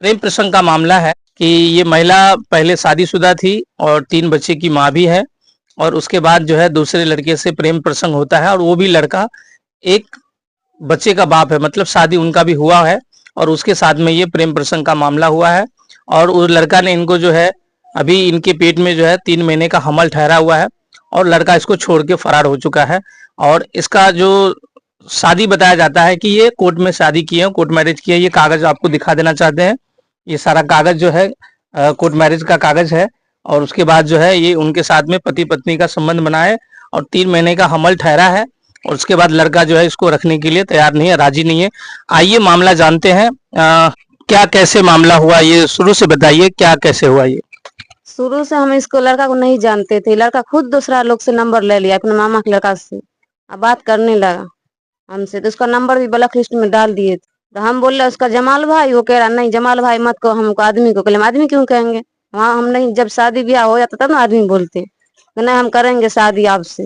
प्रेम प्रसंग का मामला है कि ये महिला पहले शादीशुदा थी और 3 बच्चे की माँ भी है। और उसके बाद जो है दूसरे लड़के से प्रेम प्रसंग होता है और वो भी लड़का एक बच्चे का बाप है, मतलब शादी उनका भी हुआ है और उसके साथ में ये प्रेम प्रसंग का मामला हुआ है। और उस लड़का ने इनको जो है अभी इनके पेट में जो है 3 महीने का हमल ठहरा हुआ है और लड़का इसको छोड़ के फरार हो चुका है। और इसका जो शादी बताया जाता है कि ये कोर्ट में शादी की है, कोर्ट मैरिज की है। ये कागज आपको दिखा देना चाहते हैं। ये सारा कागज जो है कोर्ट मैरिज का कागज है। और उसके बाद जो है ये उनके साथ में पति पत्नी का संबंध बना है और 3 महीने का हमल ठहरा है। और उसके बाद लड़का जो है इसको रखने के लिए तैयार नहीं है, राजी नहीं है। आइए मामला जानते हैं। क्या कैसे मामला हुआ, ये शुरू से बताइए, क्या कैसे हुआ ये। शुरू से हम इसको लड़का को नहीं जानते थे। लड़का खुद दूसरा लोग से नंबर ले लिया अपने मामा के लड़का से, अब बात करने लगा हमसे। तो उसका नंबर भी ब्लैक लिस्ट में डाल दिए थे। तो हम बोल रहे उसका जमाल भाई, वो कह रहा नहीं जमाल भाई मत को, हमको आदमी को। कहले हम आदमी क्यों कहेंगे, वहाँ हम नहीं, जब शादी ब्याह हो जाता तब ना आदमी बोलते। नहीं हम करेंगे शादी आपसे।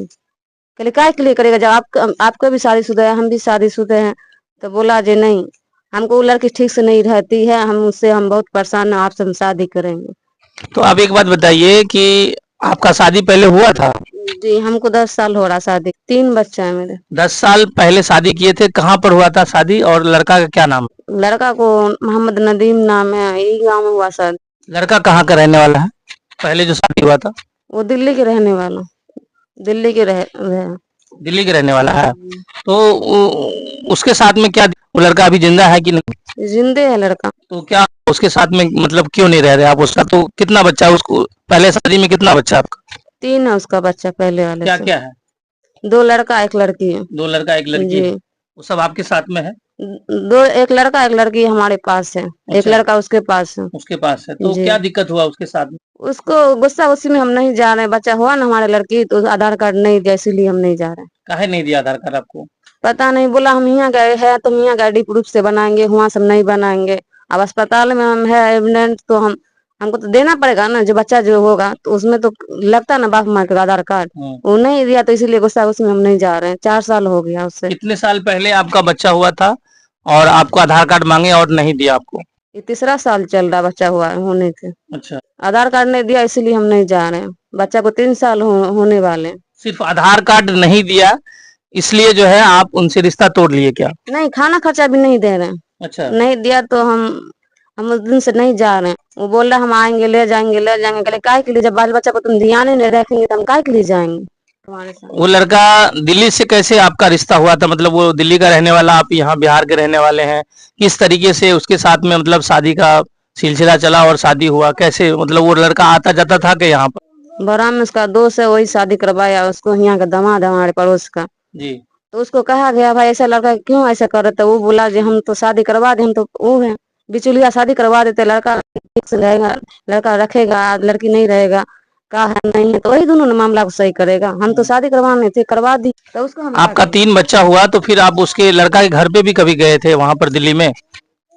कहले काय के लिए करेगा, जब आपको भी शादीशुदा है, हम भी शादीशुदा हैं। तो बोला जे नहीं, हमको वो लड़की ठीक से नहीं रहती है, हम उससे हम बहुत परेशान है, आपसे हम शादी करेंगे। तो आप एक बात बताइए कि आपका शादी पहले हुआ था? जी हमको 10 साल हो रहा शादी, 3 बच्चे हैं मेरे। 10 साल पहले शादी किए थे, कहाँ पर हुआ था शादी और लड़का का क्या नाम? लड़का को मोहम्मद नदीम नाम है, यही गाँव में हुआ शादी। लड़का कहाँ का रहने वाला है पहले जो शादी हुआ था? वो दिल्ली के रहने वाला, दिल्ली के रहे। दिल्ली के रहने वाला है। तो उसके साथ में क्या वो लड़का अभी जिंदा है कि नहीं? जिंदे है लड़का। तो क्या उसके साथ में मतलब क्यों नहीं रह रहे आप? उसका तो कितना बच्चा है उसको, पहले शादी में कितना बच्चा आपका? 3 है उसका बच्चा पहले वाले क्या से। क्या है? 2 लड़का 1 लड़की है। 2 लड़का 1 लड़की जी है। वो सब आपके साथ में है? 1 लड़का 1 लड़की हमारे पास है। एक अच्छा। लड़का उसके पास है। उसके पास है। तो जी। क्या दिक्कत हुआ उसके साथ में? उसको गुस्सा उसी में हम नहीं जा रहे हैं। बच्चा हुआ ना हमारे लड़की, तो आधार कार्ड नहीं दिया, इसीलिए हम नहीं जा रहे हैं। काहे नहीं दिया आधार कार्ड आपको? पता नहीं, बोला हम यहाँ गए हैं तो यहाँ गाड़ी प्रूफ से बनाएंगे, वहाँ सब नहीं बनाएंगे। अब अस्पताल में हम है एविडेंस, तो हमको तो देना पड़ेगा ना, जो बच्चा जो होगा तो उसमें तो लगता ना बाप माँ का आधार कार्ड। वो नहीं दिया तो इसीलिए गुस्सा उसमें हम नहीं जा रहे हैं। 4 साल हो गया उससे। कितने साल पहले आपका बच्चा हुआ था और आपको आधार कार्ड मांगे और नहीं दिया आपको? ये 3रा साल चल रहा बच्चा हुआ होने के। अच्छा। आधार कार्ड नहीं दिया इसीलिए हम नहीं जा रहे हैं। बच्चा को 3 साल होने वाले। सिर्फ आधार कार्ड नहीं दिया इसलिए जो है आप उनसे रिश्ता तोड़ लिए क्या? नहीं, खाना खर्चा भी नहीं दे रहे हैं। अच्छा। नहीं दिया तो हम उस दिन से नहीं जा रहे हैं। वो बोल रहा हम आएंगे, ले जाएंगे ले जाएंगे। कहले काय के लिए, जब बाल बच्चा को तुम ध्यान ही नहीं रखेंगे तो हम काय के लिए जाएंगे तुम्हारे साथ। वो लड़का दिल्ली से कैसे आपका रिश्ता हुआ था? मतलब वो दिल्ली का रहने वाला, आप यहाँ बिहार के रहने वाले हैं। किस तरीके से उसके साथ में मतलब शादी का सिलसिला चला और शादी हुआ कैसे? मतलब वो लड़का आता जाता था कि यहाँ पर? बराम में उसका दोस्त है, वही शादी करवाया उसको, यहाँ का दामाद है हमारे पड़ोस का। जी। तो उसको कहा गया भाई ऐसा लड़का क्यों ऐसा कर रहे थे। वो बोला जी हम तो शादी करवा दे, हम तो वो है बिचुलिया, शादी करवा देते, लड़का ठीक से रहेगा, लड़का रखेगा, लड़की नहीं रहेगा, कहा है नहीं है तो वही दोनों ने मामला को सही करेगा। हम तो शादी करवाने थे, करवा दी। तो उसको हम आपका 3 बच्चा हुआ तो फिर आप उसके लड़का के घर पे भी कभी गए थे वहां पर दिल्ली में?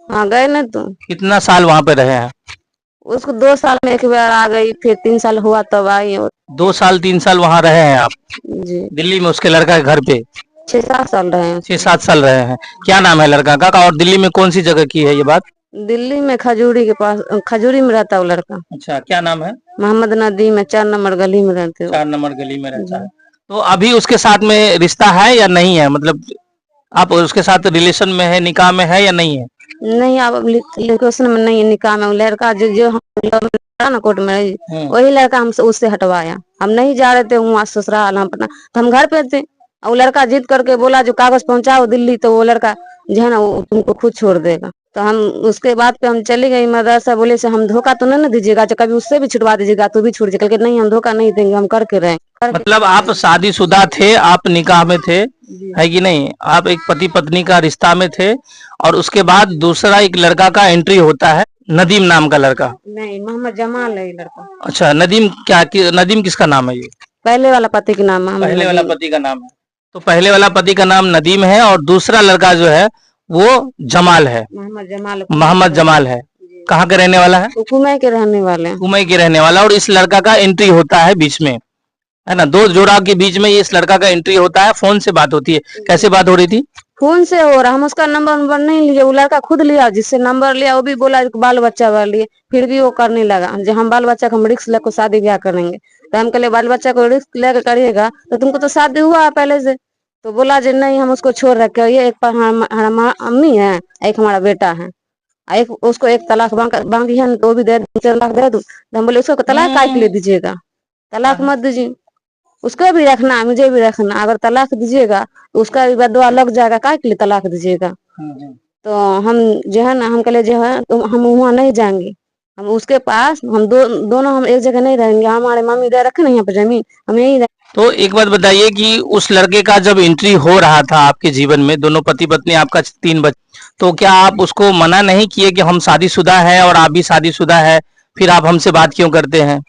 हाँ गए ना। तो कितना साल वहां पे रहे हैं? उसको 2 साल में एक बार आ गई, फिर 3 साल हुआ तब आई। 2 साल 3 साल वहां रहे हैं आप जी दिल्ली में उसके लड़का के घर पे? 6-7 साल रहे हैं। 6-7 साल रहे हैं। क्या नाम है लड़का का और दिल्ली में कौन सी जगह की है ये बात? दिल्ली में खजूरी के पास, खजूरी में रहता है वो लड़का। अच्छा, क्या नाम है? मोहम्मद नदीम है, 4 नंबर गली में रहते हो। 4 नंबर गली में रहता है। तो अभी उसके साथ में रिश्ता है या नहीं है? मतलब आप उसके साथ रिलेशन में है, निकाह में है या नहीं है? नहीं अब लिखोशन में नहीं है, निकाह में। लड़का जो हम ना कोर्ट में, वही लड़का हमसे उससे हटवाया। हम नहीं जा रहे थे वहाँ ससुराल, हम अपना तो हम घर पे थे। और वो लड़का जिद करके बोला जो कागज पहुंचाओ दिल्ली, तो वो लड़का जो है ना वो तुमको खुद छोड़ देगा। तो हम उसके बाद पे हम चली गई मदरसा। बोले से हम धोखा तो नहीं दीजिएगा, कभी उससे भी छुड़वा दीजिएगा तो भी छूट जाएगा। नहीं हम धोखा नहीं देंगे, हम करके रहे। मतलब आप शादीशुदा थे, आप निकाह में थे, है कि नहीं? आप एक पति पत्नी का रिश्ता में थे और उसके बाद दूसरा एक लड़का का एंट्री होता है, नदीम नाम का लड़का। नहीं मोहम्मद जमाल है लड़का। अच्छा, नदीम क्या नदीम किसका नाम है ये? पहले वाला पति का नाम है। पहले वाला पति का नाम है। तो पहले वाला पति का नाम नदीम है और दूसरा लड़का जो है वो जमाल है, मोहम्मद जमाल है। कहाँ के रहने वाला है? कुमई के रहने वाले हैं। कुमई के रहने वाला। और इस लड़का का एंट्री होता है बीच में, है ना, 2 जोड़ा के बीच में ये इस लड़का का एंट्री होता है। फोन से बात होती है। कैसे बात हो रही थी? फोन से हो रहा, हम उसका नंबर नहीं लिए, वो लड़का खुद लिया, जिससे नंबर लिया वो भी बोला बाल बच्चा वाले लिए, फिर भी वो करने लगा जो हम बाल बच्चा को हम रिस्क लेकर शादी ब्याह करेंगे। तो हम कहले बाल बच्चा को रिस्क लेकर करिएगा तो तुमको तो शादी हुआ है पहले से। तो बोला जो नहीं हम उसको छोड़ रखे, ये एक हमारा अम्मी है, एक हमारा बेटा है, एक उसको एक तलाक मांगी है तो वो भी दे 2-4 लाख दे दूं। तो हम बोले उसको तलाक काय के लिए दीजिएगा, तलाक मत दीजिए, उसको भी रखना है मुझे भी रखना, अगर तलाक दीजिएगा तो उसका भी बदवा लग जाएगा, काय के लिए तलाक दीजिएगा। तो हम जो है ना हम कहले जो है तो हम वहाँ नहीं जाएंगे, हम उसके पास हम दोनों हम एक जगह नहीं रहेंगे, हमारे मम्मी दे रखे ना यहाँ पे जमीन, हम यही रहेंगे। तो एक बात बताइए कि उस लड़के का जब एंट्री हो रहा था आपके जीवन में, दोनों पति पत्नी, आपका 3 बच्चे, तो क्या आप उसको मना नहीं किए कि हम शादीशुदा है और आप भी शादीशुदा है, फिर आप हमसे बात क्यों करते हैं?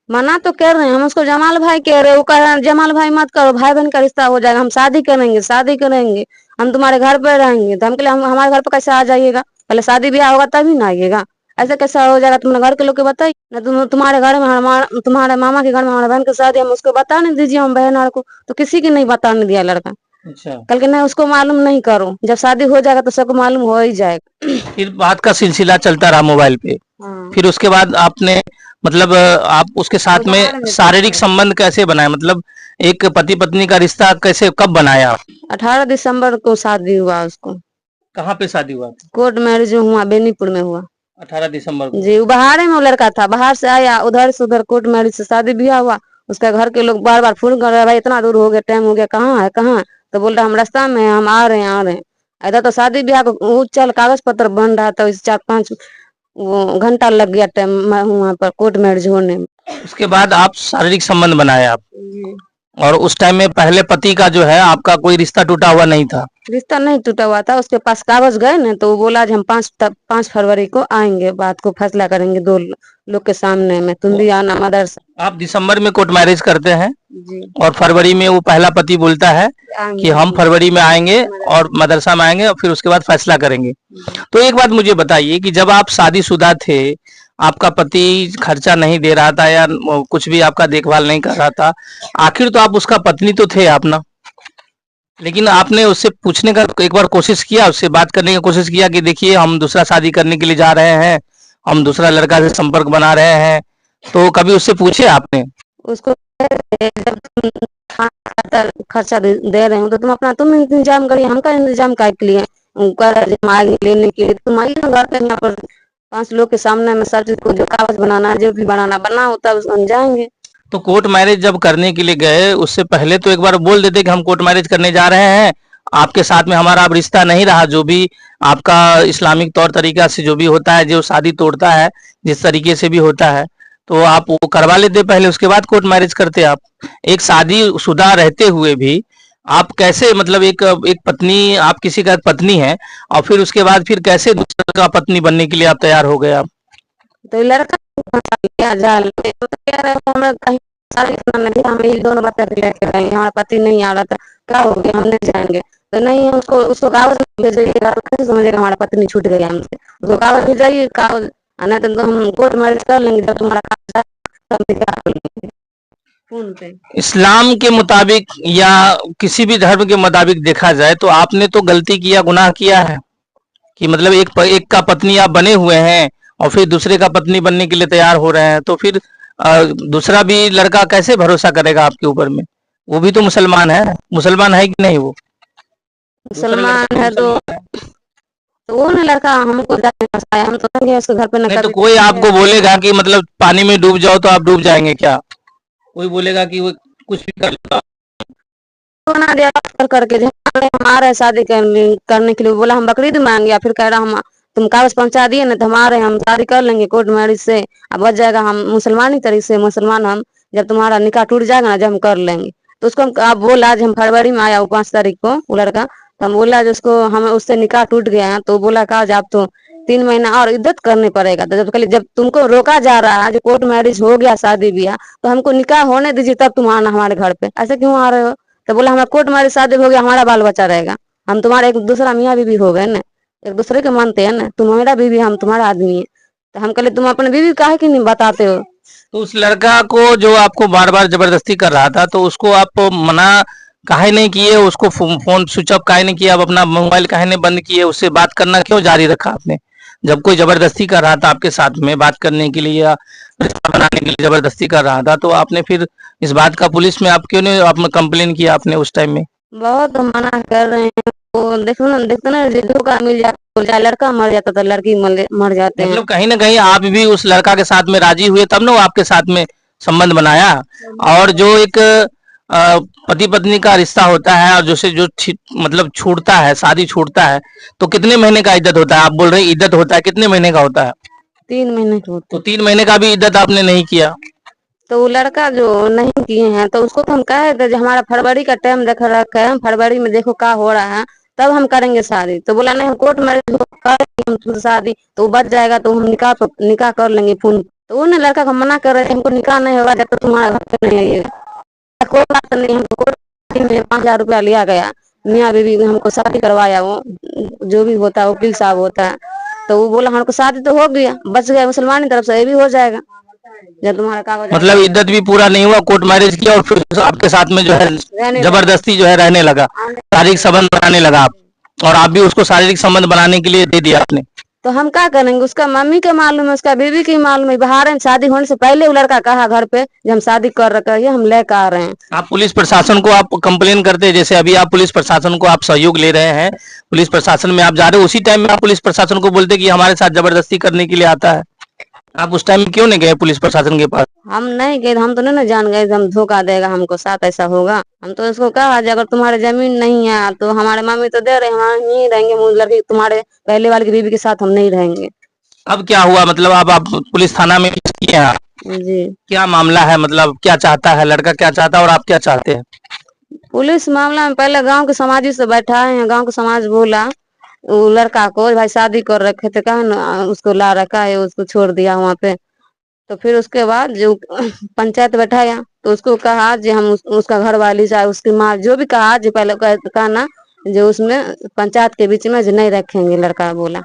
मना तो कर रहे हैं हम उसको, जमाल भाई कह रहे, वो कह रहे हैं जमाल भाई मत करो, भाई बहन का रिश्ता हो जाएगा, हम शादी करेंगे शादी करेंगे, हम तुम्हारे घर पे रहेंगे। तो हम कहले हम हमारे घर पे कैसे आ जाइएगा, पहले शादी ब्याह होगा तभी ना आइएगा, ऐसे कैसा हो जाएगा, तुमने घर के लोग को बताइए ना, तुम्हारे घर में तुम्हारे मामा के घर में हमारे बहन की शादी, हम उसको बताने दीजिए, हम बहन और को तो किसी की नहीं बताने दिया लड़का। अच्छा, कल के नहीं उसको मालूम नहीं करो, जब शादी हो जाएगा तो सबको मालूम हो ही जाएगा। फिर बात का सिलसिला चलता रहा मोबाइल पे। हाँ। फिर उसके बाद आपने मतलब आप उसके साथ में शारीरिक संबंध कैसे बनाए, मतलब एक पति पत्नी का रिश्ता कैसे कब बनाया? 18 दिसंबर को शादी हुआ उसको, कहाँ पे शादी हुआ? कोर्ट मैरिज हुआ बेनीपुर में हुआ। 18 दिसंबर को। जी, वो बाहर में वो लड़का था, बाहर से आया, उधर से उधर कोर्ट मैरिज से शादी ब्याह हुआ। उसका घर के लोग बार बार फोन कर रहे हैं, भाई इतना दूर हो गया, टाइम हो गया, कहाँ है कहाँ है? तो बोल रहा हम रास्ता में हैं, हम आ रहे हैं आ रहे हैं। इधर तो शादी ब्याह को वो चल कागज पत्र बन रहा था, 4-5 वो घंटा लग गया टाइम वहाँ पर कोर्ट मैरिज होने में। उसके बाद आप शारीरिक संबंध बनाए आप, और उस टाइम में पहले पति का जो है आपका कोई रिश्ता टूटा हुआ नहीं था? रिश्ता नहीं टूटा हुआ था, उसके पास कागज गए ना तो वो बोला कि हम 5 फरवरी को आएंगे, बात को फैसला करेंगे 2 लोग के सामने में, तुम भी आना मदरसा। आप दिसंबर में कोर्ट मैरिज करते हैं जी, और फरवरी में वो पहला पति बोलता है कि हम फरवरी में आएंगे और मदरसा में आएंगे और फिर उसके बाद फैसला करेंगे। तो एक बात मुझे बताइए कि जब आप शादीशुदा थे, आपका पति खर्चा नहीं दे रहा था या कुछ भी आपका देखभाल नहीं कर रहा था, आखिर तो आप उसका पत्नी तो थे आप ना, लेकिन आपने उससे पूछने का एक बार कोशिश किया, उससे बात करने की कोशिश किया कि देखिए हम दूसरा शादी करने के लिए जा रहे हैं, हम दूसरा लड़का से संपर्क बना रहे हैं, तो कभी उससे पूछे आपने? उसको जब तुम खर्चा दे रहे हो तो तुम इंतजाम करिए, हम का इंतजाम काय के लिए आगे लेने के लिए, तुम आइए घर पे, यहाँ पर 5 लोग के सामने में सब चीज को जो कागज बनाना है, जो भी बनाना बना होता है उसको हम जाएंगे। तो कोर्ट मैरिज जब करने के लिए गए, उससे पहले तो एक बार बोल देते कि हम कोर्ट मैरिज करने जा रहे हैं, आपके साथ में हमारा अब रिश्ता नहीं रहा, जो भी आपका इस्लामिक तौर तरीका से जो भी होता है, जो शादी तोड़ता है जिस तरीके से भी होता है, तो आप वो करवा लेते पहले, उसके बाद कोर्ट मैरिज करते आप। एक शादीशुदा रहते हुए भी आप कैसे, मतलब एक एक पत्नी, आप किसी का पत्नी है और फिर उसके बाद फिर कैसे दूसरे का पत्नी बनने के लिए आप तैयार हो गए आप? तो ये लड़का क्या जाल में तो कह रहे हो हमरा कहीं सारे इतना नहीं, हम ये दोनों बच्चे लेके गए, हमारा पति नहीं आ रहा था, क्या हो गया हम नहीं जाएंगे। तो नहीं उसको उसको कागज भेजिएगा तो कैसे समझेगा हमारा पत्नी छूट गई हमसे, उसको कागज भेजिए, कागज नहीं तो हम कोर्ट मैरिज कर लेंगे, जब तुम्हारा कागज तब निकाह कर लेंगे फोन पे। इस्लाम के मुताबिक या किसी भी धर्म के मुताबिक देखा जाए तो आपने तो गलती किया, गुनाह किया है कि मतलब एक का पत्नी आप बने हुए हैं और फिर दूसरे का पत्नी बनने के लिए तैयार हो रहे हैं, तो फिर दूसरा भी लड़का कैसे भरोसा करेगा आपके ऊपर में? वो भी तो मुसलमान है, मुसलमान है कि नहीं? वो मुसलमान है तो वो ना लड़का हमको जाने फंसाया, हम तो संगे उसके घर पे न नहीं तो कभी कोई आपको बोलेगा कि मतलब पानी में डूब जाओ तो आप डूब जाएंगे क्या? कोई बोलेगा कि वो कुछ भी कर लेगा? तो ना दिया करके हम आ रहे हैं शादी करने के लिए, बोला हम बकरीद मांगे, या फिर कह रहा हम तुम कागज पहुंचा दिए ना तो हम आ रहे हैं, हम शादी कर लेंगे कोर्ट मैरिज से, अब बच जाएगा, हम मुसलमानी तरीके से मुसलमान, हम जब तुम्हारा निकाह टूट जाएगा ना जब हम कर लेंगे। तो उसको आप बोला आज हम फरवरी में आया वो 5 तारीख को वो लड़का, तो हम बोला जो उसको हमें उससे निकाह टूट गया है, तो बोला का आप तो 3 महीना और इद्दत करने पड़ेगा। तो जब तुमको रोका जा रहा है, जो कोर्ट मैरिज हो गया शादी ब्याह, तो हमको निकाह होने दीजिए तब तुम आना हमारे घर पे, ऐसे क्यों आ रहे हो? तो बोला हमारा कोर्ट मैरिज शादी हो गया, हमारा बाल बच्चा रहेगा, हम तुम्हारा एक दूसरा मियाँ बीवी हो गए ना, एक दूसरे के मानते हैं ना, तुम मेरा बीवी हम तुम्हारा आदमी है। तो हम कहले तुम अपने बीवी काहे की नहीं बताते हो? तो उस लड़का को जो आपको बार बार जबरदस्ती कर रहा था, तो उसको आप मना काहे नहीं किए उसको, फोन स्विच ऑफ काहे नहीं किया, अब अपना मोबाइल काहे नहीं बंद किए, उससे बात करना क्यों जारी रखा आपने? जब कोई जबरदस्ती कर रहा था आपके साथ में बात करने के लिए या रिश्ता बनाने के लिए जबरदस्ती कर रहा था, तो आपने फिर इस बात का पुलिस में आप क्यों नहीं आपने कंप्लेन किया आपने उस टाइम में? बहुत मना कर रहे हैं। वो देखो ना, देखते ना, जो धोखा मिल जाता, चाहे लड़का मर जाता तो लड़की मर जाते हैं। मतलब कहीं ना कहीं आप भी उस लड़का के साथ में राजी हुए तब ना वो आपके साथ में संबंध बनाया। और जो एक पति पत्नी का रिश्ता होता है और मतलब छूटता है, शादी छूटता है, तो कितने महीने का इद्दत होता है? आप बोल रहे हैं इद्दत होता है, कितने महीने का होता है? 3 महीने के तो होते। 3 महीने का भी इद्दत आपने नहीं किया। तो वो लड़का जो नहीं किए हैं तो उसको तो हम कहे थे, जो हमारा फरवरी का टाइम देख रखा है, हम फरवरी में देखो क्या हो रहा है, तब हम करेंगे शादी। तो बोला नहीं, हम कोर्ट मैरिज करेंगे हम तुमसे शादी, तो वो बच जाएगा तो हम निकाह कर लेंगे फोन। तो वो लड़का को मना कर रहे थे, हमको निकाह नहीं होगा जब तक तुम्हारा घर पे नहीं आइएगा। कोई बात नहीं, हमको कोर्ट में 5,000 रुपया लिया गया, मियाँ बीवी ने हमको शादी करवाया। वो जो भी होता है वकील साहब होता है, तो वो बोला हमको शादी तो हो गया, बच गया, मुसलमान की तरफ से ये भी हो जाएगा जब तुम्हारा कागज मतलब इद्दत भी पूरा नहीं हुआ, कोर्ट मैरिज किया और फिर आपके साथ में जो है रहने जबरदस्ती जो है रहने लगा, शारीरिक संबंध बनाने लगा आप, और आप भी उसको शारीरिक संबंध बनाने के लिए दे दिया आपने। तो हम क्या करेंगे? उसका मम्मी के मालूम है, उसका बीवी की मालूम है। बाहर है, शादी होने से पहले वो लड़का कहा घर पे जब हम शादी कर रखे हैं, हम लेकर आ रहे हैं। आप पुलिस प्रशासन को आप कंप्लेन करते हैं, जैसे अभी आप पुलिस प्रशासन को आप सहयोग ले रहे हैं, पुलिस प्रशासन में आप जा रहे हो, उसी टाइम में आप पुलिस प्रशासन को बोलते कि हमारे साथ जबरदस्ती करने के लिए आता है, आप उस टाइम में क्यों नहीं गए पुलिस प्रशासन के पास? हम नहीं गए, हम तो नहीं ना जान गए हम धोखा देगा हमको, साथ ऐसा होगा। हम तो उसको कहा अगर तुम्हारे जमीन नहीं है तो हमारे मम्मी तो दे रहे हैं, हम यहीं रहेंगे, मुझे लड़की तुम्हारे पहले वाली की बीवी के साथ हम नहीं रहेंगे। अब क्या हुआ? मतलब अब आप पुलिस थाना में केस किए हैं आप? जी। क्या मामला है, मतलब क्या चाहता है लड़का, क्या चाहता है और आप क्या चाहते हैं? पुलिस मामला में पहले गांव के समाजी से बैठाए हैं, गांव के समाज बोला वो लड़का को भाई शादी कर रखे थे, कहा ना उसको ला रखा है, उसको छोड़ दिया वहाँ पे। तो फिर उसके बाद जो पंचायत बैठाया तो उसको कहा जो हम उसका घर वाली चाहे उसकी माँ जो भी कहा, जो पहले कहा ना जो उसमें पंचायत के बीच में जो नहीं रखेंगे। लड़का बोला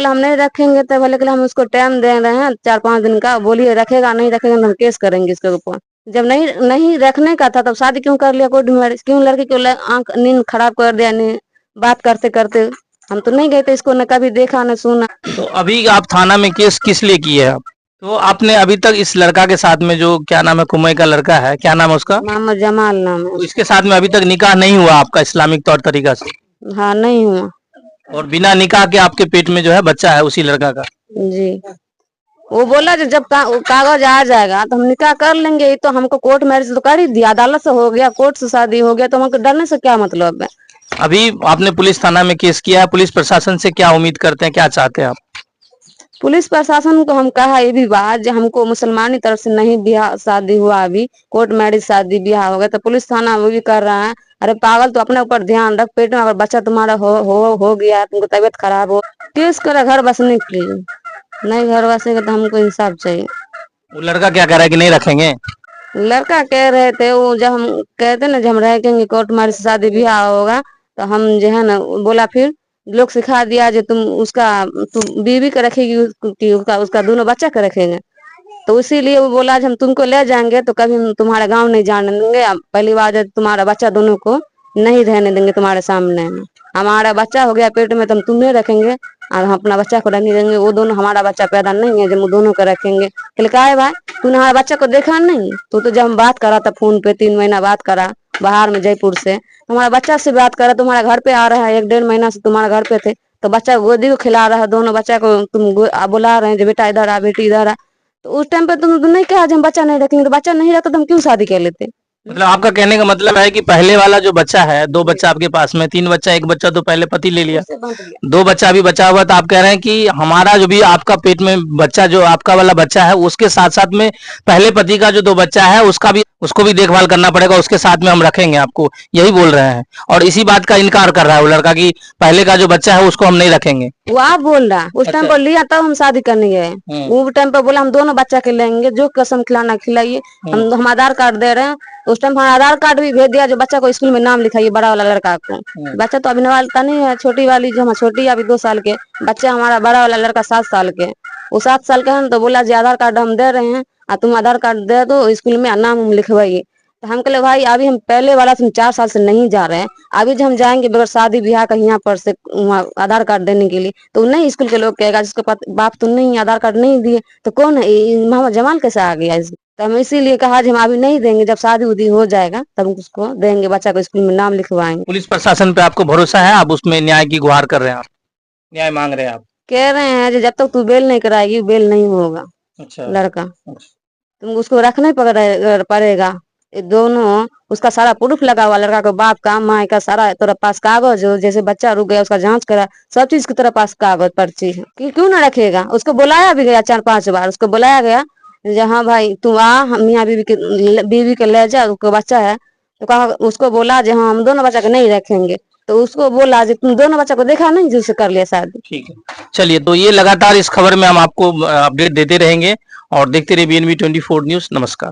हम नहीं रखेंगे, तो भले हम उसको टाइम दे रहे हैं 4-5 दिन का, बोलिए रखेगा, नहीं रखेगा तो हम केस करेंगे इसके ऊपर। जब नहीं नहीं रखने का था तब शादी क्यों कर लिया कोर्ट मैरिज? क्यों लड़की को आंख नींद खराब कर दिया? नहीं बात करते करते हम तो नहीं गए थे, इसको न कभी देखा न सुना। तो अभी आप थाना में केस किस लिए किए हैं आप? तो आपने अभी तक इस लड़का के साथ में जो क्या नाम है, कुमई का लड़का है, क्या नाम है उसका? मोहम्मद जमाल नाम है। तो इसके साथ में अभी तक निकाह नहीं हुआ आपका इस्लामिक तौर तरीका से? हाँ नहीं हुआ। और बिना निकाह के आपके पेट में जो है बच्चा है उसी लड़का का? जी। वो बोला जो जब कागज आ जाएगा तो हम निकाह कर लेंगे। ये तो हमको कोर्ट मैरिज तो कर ही दिया, अदालत से हो गया, कोर्ट से शादी हो गया, तो हमको डरने से क्या मतलब है? अभी आपने पुलिस थाना में केस किया है, पुलिस प्रशासन से क्या उम्मीद करते हैं, क्या चाहते हैं आप? पुलिस प्रशासन को हम कहा ये भी बात जो हमको मुसलमानी तरफ से नहीं ब्याह शादी हुआ, अभी कोर्ट मैरिज शादी ब्याह हो गया, तो पुलिस थाना वो भी कर रहा है। अरे पागल, तो अपने ऊपर ध्यान रख, पेट में अगर बच्चा तुम्हारा हो गया, तुमको तबीयत खराब हो, केस करे घर बसने के लिए। नहीं घर बसेगा तो हमको इंसाफ चाहिए। वो लड़का क्या कह रहा है कि नहीं रखेंगे? लड़का कह रहे थे वो, जब हम कहते ना जब हम रहेंगे कोर्ट मैरिज से शादी ब्याह होगा तो हम जो है ना, बोला फिर लोग सिखा दिया जो तुम बीवी का रखेगी कि उसका दोनों बच्चा का रखेंगे। तो इसीलिए वो बोला हम तुमको ले जाएंगे तो कभी हम तुम्हारा गांव नहीं जाने देंगे, पहली बार जब तुम्हारा बच्चा दोनों को नहीं रहने देंगे तुम्हारे सामने में। हमारा बच्चा हो गया पेट में तो हम तुम्हें रखेंगे और हम अपना बच्चा को रहने देंगे। वो दोनों हमारा बच्चा पैदा नहीं है जब वो दोनों को रखेंगे। क्या है भाई, तूने हमारे बच्चा को देखा नहीं? तो जब हम बात करा था फोन पे, 3 महीना बात करा बाहर में जयपुर से, तुम्हारा बच्चा से बात करा, तुम्हारा घर पे आ रहा है, 1-1.5 महीना से तुम्हारा घर पे थे, तो बच्चा गोदी को खिला रहा है, दोनों बच्चा को तुम बुला रहे हैं जो बेटा इधर आ बेटी इधर आ। तो उस टाइम पे तुम नहीं कहा हम बच्चा नहीं रखेंगे, तो बच्चा नहीं रहता तो हम क्यों शादी कर लेते? मतलब आपका कहने का मतलब है कि पहले वाला जो बच्चा है, 2 बच्चा आपके पास में, 3 बच्चा, 1 बच्चा तो पहले पति ले लिया, 2 बच्चा अभी बचा हुआ, तो आप कह रहे हैं कि हमारा जो भी आपका पेट में बच्चा जो आपका वाला बच्चा है उसके साथ साथ में पहले पति का जो 2 बच्चा है उसको भी देखभाल करना पड़ेगा, उसके साथ में हम रखेंगे आपको, यही बोल रहे हैं। और इसी बात का इनकार कर रहा है वो लड़का कि पहले का जो बच्चा है उसको हम नहीं रखेंगे। वो आप बोल रहा उस टाइम पर लिया तब हम शादी करने गए। वो टाइम पर बोला हम दोनों बच्चा के लेंगे, जो कसम खिलाना खिलाइए, हम आधार कार्ड दे रहे हैं। उस टाइम हमारा आधार कार्ड भी भेज दिया जो बच्चा को स्कूल में नाम लिखाइए, बड़ा वाला लड़का को। बच्चा तो अभी नवालता नहीं है, छोटी वाली जो हमारी छोटी अभी 2 साल के, बच्चा हमारा बड़ा वाला लड़का 7 साल के। वो 7 साल का है, तो बोला जी आधार कार्ड हम दे रहे हैं और तुम आधार कार्ड दे दो, स्कूल में नाम लिखवाइए। तो हम कहले भाई अभी हम पहले वाला से 4 साल से नहीं जा रहे हैं, अभी जो हम जाएंगे बगैर शादी ब्याह का यहाँ पर से वहाँ आधार कार्ड देने के लिए, तो नहीं स्कूल के लोग कहेगा जिसके बाप तो नहीं आधार कार्ड नहीं दिए तो कौन है मोहम्मद जमाल कैसे आ गया इसमें। तो हम इसीलिए कहा हम अभी नहीं देंगे, जब शादी उदी हो जाएगा तब उसको देंगे, बच्चा को स्कूल में नाम लिखवाएंगे। पुलिस प्रशासन पे आपको भरोसा है? आप उसमें न्याय की गुहार कर रहे हैं, आप न्याय मांग रहे हैं आप? कह रहे हैं जब तक तू बेल नहीं कराएगी बेल नहीं होगा। अच्छा। लड़का तुम उसको रखना ही पड़ेगा। ये दोनों उसका सारा प्रूफ लगा हुआ, लड़का को बाप का माँ का सारा तेरे पास कागज हो, जैसे बच्चा रुक गया उसका जांच करा, सब चीज की तेरे पास कागज पर्ची है कि क्यों ना रखेगा। उसको बुलाया भी गया 4-5 बार, उसको बुलाया गया जहाँ भाई तू आ मियाँ बीवी के ले जा, उसको बच्चा है तो कहा उसको बोला जो हाँ हम दोनों बच्चा को नहीं रखेंगे, तो उसको बोला जो तुम दोनों बच्चा को देखा नहीं जिससे कर लिया शादी। ठीक है, चलिए तो ये लगातार इस खबर में हम आपको अपडेट देते रहेंगे और देखते रहिए BNB 24 न्यूज। नमस्कार।